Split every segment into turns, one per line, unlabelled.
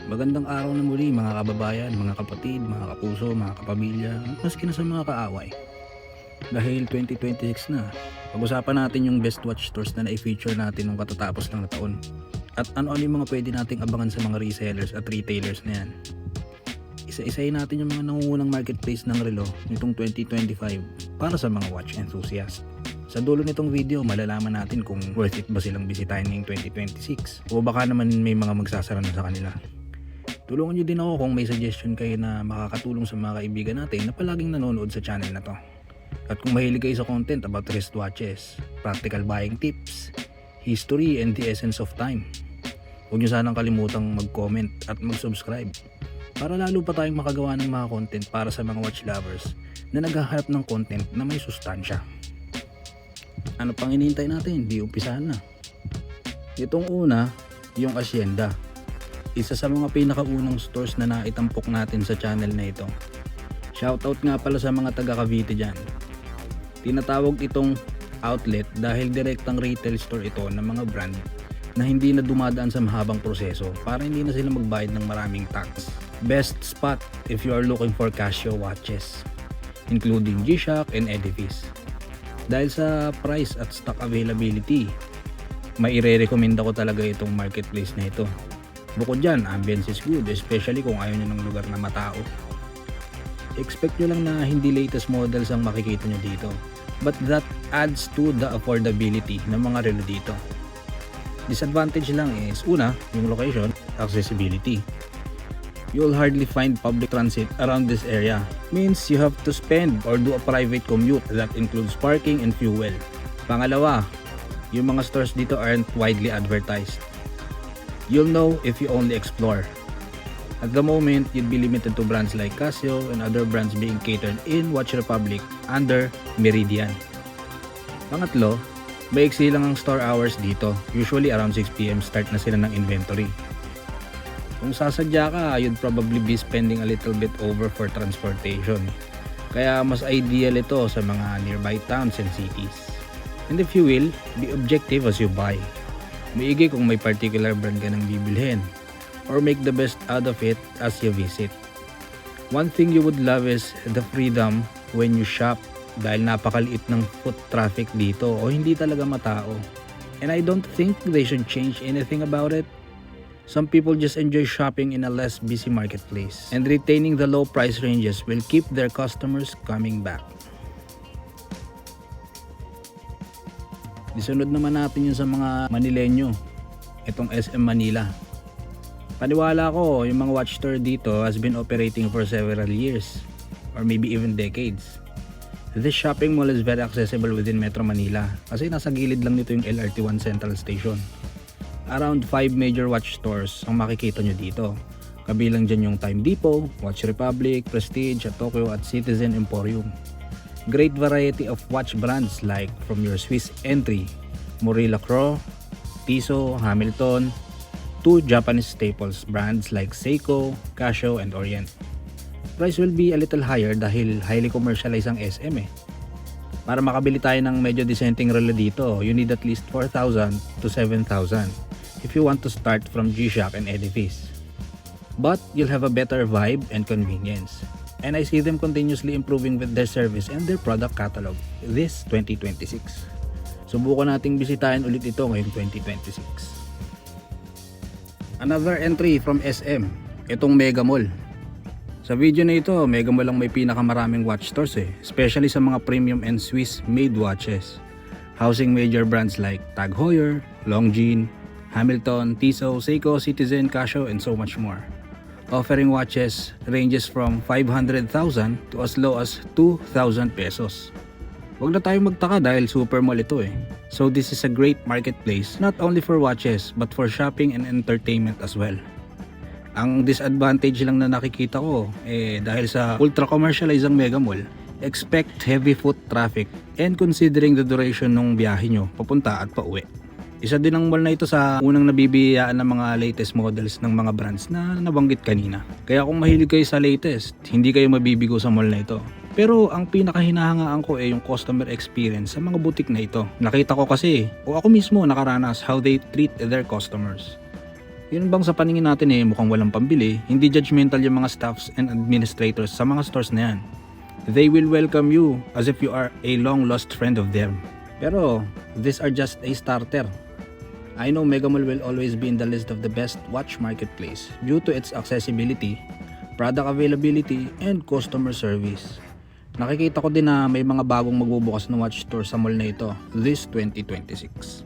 Magandang araw na muli mga kababayan, mga kapatid, mga kapuso, mga kapamilya, maski na sa mga kaaway. Dahil 2026 na, pag-usapan natin yung best watch stores na na-feature natin nung katatapos ng taon. At ano-ano yung mga pwede nating abangan sa mga resellers at retailers na yan. Isa-isayin natin yung mga nangungunang marketplace ng relo nitong 2025 para sa mga watch enthusiast. Sa dulo nitong video, malalaman natin kung worth it ba silang bisitahin ngayong 2026 o baka naman may mga magsasara na sa kanila. Tulungan nyo din ako kung may suggestion kayo na makakatulong sa mga kaibigan natin na palaging nanonood sa channel na to. At kung mahilig kayo sa content about wristwatches, practical buying tips, history and the essence of time, huwag nyo sanang kalimutang mag-comment at mag-subscribe para lalo pa tayong makagawa ng mga content para sa mga watch lovers na naghahanap ng content na may sustansya. Ano pang hinihintay natin? Di umpisahan na. Itong una, yung Hacienda. Isa sa mga pinakaunang stores na naitampok natin sa channel na ito. Shoutout nga pala sa mga taga Cavite dyan. Tinatawag itong outlet dahil direktang retail store ito ng mga brand na hindi na dumadaan sa mahabang proseso para hindi na sila magbayad ng maraming tax. Best spot if you are looking for Casio watches, including G-Shock and Edifice. Dahil sa price at stock availability, may ire-recommend ako talaga itong marketplace na ito. Bukod dyan, ambience is good, especially kung ayaw nyo ng lugar na matao. Expect nyo lang na hindi latest models ang makikita nyo dito, but that adds to the affordability ng mga relo dito. Disadvantage lang is, una, yung location, accessibility. You'll hardly find public transit around this area. Means you have to spend or do a private commute that includes parking and fuel. Pangalawa, yung mga stores dito aren't widely advertised. You'll know if you only explore. At the moment, you'd be limited to brands like Casio and other brands being catered in Watch Republic under Meridian. Pangatlo, maiksi lang ang store hours dito. Usually around 6 PM start na sila ng inventory. Kung sasadya ka, you'd probably be spending a little bit over for transportation. Kaya mas ideal ito sa mga nearby towns and cities. And if you will, be objective as you buy. Maigi kung may particular brand ka nang bibilhin or make the best out of it as you visit. One thing you would love is the freedom when you shop dahil napakaliit ng foot traffic dito o hindi talaga matao. And I don't think they should change anything about it. Some people just enjoy shopping in a less busy marketplace, and retaining the low price ranges will keep their customers coming back. Isunod naman natin yun sa mga Manileño, itong SM Manila. Paniwala ko, yung mga watch store dito has been operating for several years or maybe even decades. This shopping mall is very accessible within Metro Manila kasi nasa gilid lang nito yung LRT1 Central Station. Around 5 major watch stores ang makikita nyo dito. Kabilang dyan yung Time Depot, Watch Republic, Prestige at Tokyo at Citizen Emporium. Great variety of watch brands like from your Swiss entry, Marie-Lacroix, Tissot, Hamilton, to Japanese staples brands like Seiko, Casio, and Orient. Price will be a little higher dahil highly commercialized ang SM Para makabili tayo ng medyo dissenting relo dito, you need at least 4,000 to 7,000 if you want to start from G-Shock and Edifice. But you'll have a better vibe and convenience. And I see them continuously improving with their service and their product catalog this 2026. Subukan nating bisitahin ulit ito ngayong 2026. Another entry from SM, itong Mega Mall. Sa video na ito, Mega Mall ang may pinakamaraming watch stores especially sa mga premium and Swiss made watches. Housing major brands like Tag Heuer, Longines, Hamilton, Tissot, Seiko, Citizen, Casio, and so much more. Offering watches ranges from 500,000 to as low as 2,000 pesos. Huwag na tayong magtaka dahil super mall ito So this is a great marketplace not only for watches but for shopping and entertainment as well. Ang disadvantage lang na nakikita ko dahil sa ultra commercialized ang Mega Mall, expect heavy foot traffic and considering the duration ng biyahe nyo papunta at pauwi. Isa din ang mall na ito sa unang nabibiyayaan ng mga latest models ng mga brands na nabanggit kanina. Kaya kung mahilig kayo sa latest, hindi kayo mabibigo sa mall na ito. Pero ang pinakahinahangaan ko yung customer experience sa mga boutique na ito. Nakita ko kasi o ako mismo nakaranas how they treat their customers. Yun bang sa paningin natin mukhang walang pambili, hindi judgmental yung mga staffs and administrators sa mga stores na yan. They will welcome you as if you are a long lost friend of them. Pero these are just a starter. I know Mega Mall will always be in the list of the best watch marketplace due to its accessibility, product availability, and customer service. Nakikita ko din na may mga bagong magbubukas na watch store sa mall na ito this 2026.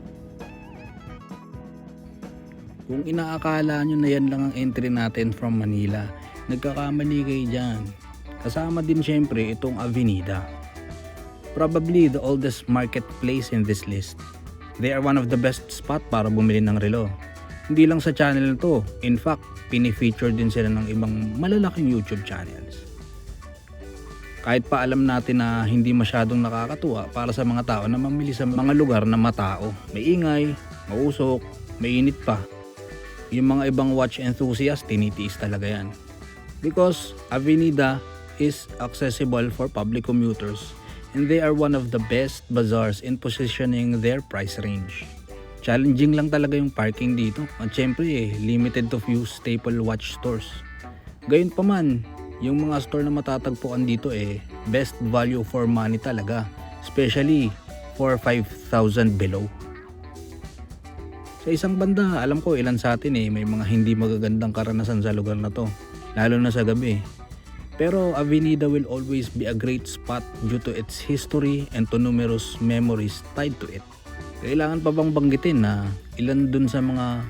Kung inaakala nyo na yan lang ang entry natin from Manila, nagkakamali kayo dyan. Kasama din syempre itong Avenida. Probably the oldest marketplace in this list. They are one of the best spot para bumili ng relo. Hindi lang sa channel na to, in fact, pinifeature din sila ng ibang malalaking YouTube channels. Kahit pa alam natin na hindi masyadong nakakatuwa para sa mga tao na mamili sa mga lugar na matao. May ingay, mausok, mainit pa. Yung mga ibang watch enthusiast, tinitiis talaga yan. Because Avenida is accessible for public commuters and they are one of the best bazaars in positioning their price range. Challenging lang talaga yung parking dito at syempre limited to few staple watch stores. Gayun pa man, yung mga store na matatagpuan dito best value for money talaga, especially for 5,000 below. Sa isang banda, alam ko ilan sa atin may mga hindi magagandang karanasan sa lugar na to, lalo na sa gabi. Pero Avenida will always be a great spot due to its history and to numerous memories tied to it. Kailangan pa bang banggitin na ilan dun sa mga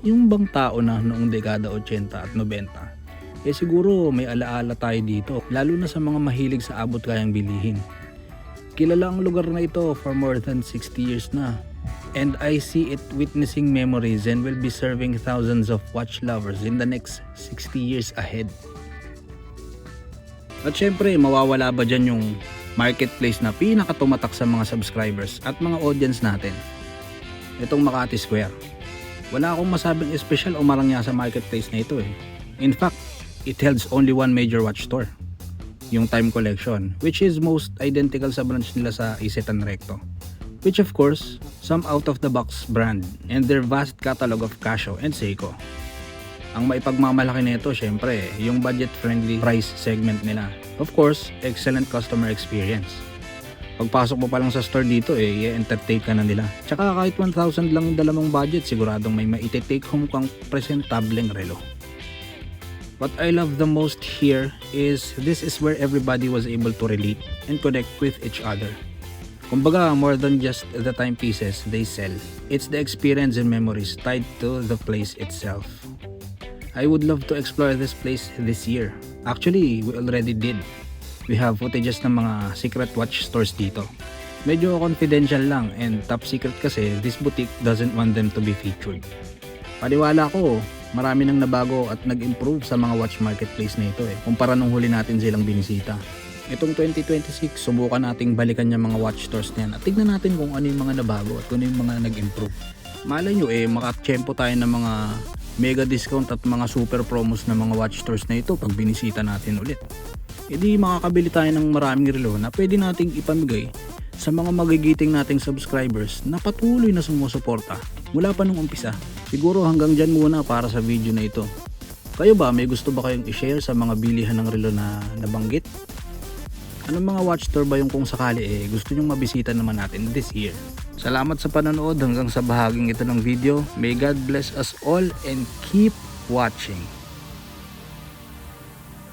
yung bang tao na noong dekada 80 at 90? Siguro may alaala tayo dito, lalo na sa mga mahilig sa abot kayang bilihin. Kilala ang lugar na ito for more than 60 years na. And I see it witnessing memories and will be serving thousands of watch lovers in the next 60 years ahead. At syempre, mawawala ba dyan yung marketplace na pinakatumatak sa mga subscribers at mga audience natin? Itong Makati Square. Wala akong masabing espesyal o marangya sa marketplace na ito In fact, it holds only one major watch store. Yung Time Collection, which is most identical sa branch nila sa Isetan Recto. Which of course, some out-of-the-box brand and their vast catalog of Casio and Seiko. Ang maipagmamalaki nito syempre, yung budget-friendly price segment nila. Of course, excellent customer experience. Pagpasok mo pa lang sa store dito i-entertain ka na nila. Tsaka kahit 1,000 lang yung dala mong budget, siguradong may maite-take home kang presentableng relo. What I love the most here is this is where everybody was able to relate and connect with each other. Kumbaga, more than just the timepieces they sell, it's the experience and memories tied to the place itself. I would love to explore this place this year. Actually, we already did. We have footages ng mga secret watch stores dito. Medyo confidential lang and top secret kasi this boutique doesn't want them to be featured. Paniwala ko, marami nang nabago at nag-improve sa mga watch marketplace na ito kumpara nung huli natin silang binisita. Itong 2026, subukan nating balikan yung mga watch stores na yan at tignan natin kung ano yung mga nabago at kung ano yung mga nag-improve. Malay nyo makatsyempo tayo ng mga mega discount at mga super promos na mga watch stores na ito pag binisita natin ulit. Di makakabili tayo ng maraming relo na pwede nating ipamigay sa mga magigiting nating subscribers na patuloy na sumusuporta mula pa nung umpisa. Siguro hanggang dyan muna para sa video na ito. Kayo ba, may gusto ba kayong i-share sa mga bilihan ng relo na nabanggit? Anong mga watch store ba yung kung sakali gusto nyong mabisita naman natin this year? Salamat sa panonood hanggang sa bahaging ito ng video. May God bless us all and keep watching.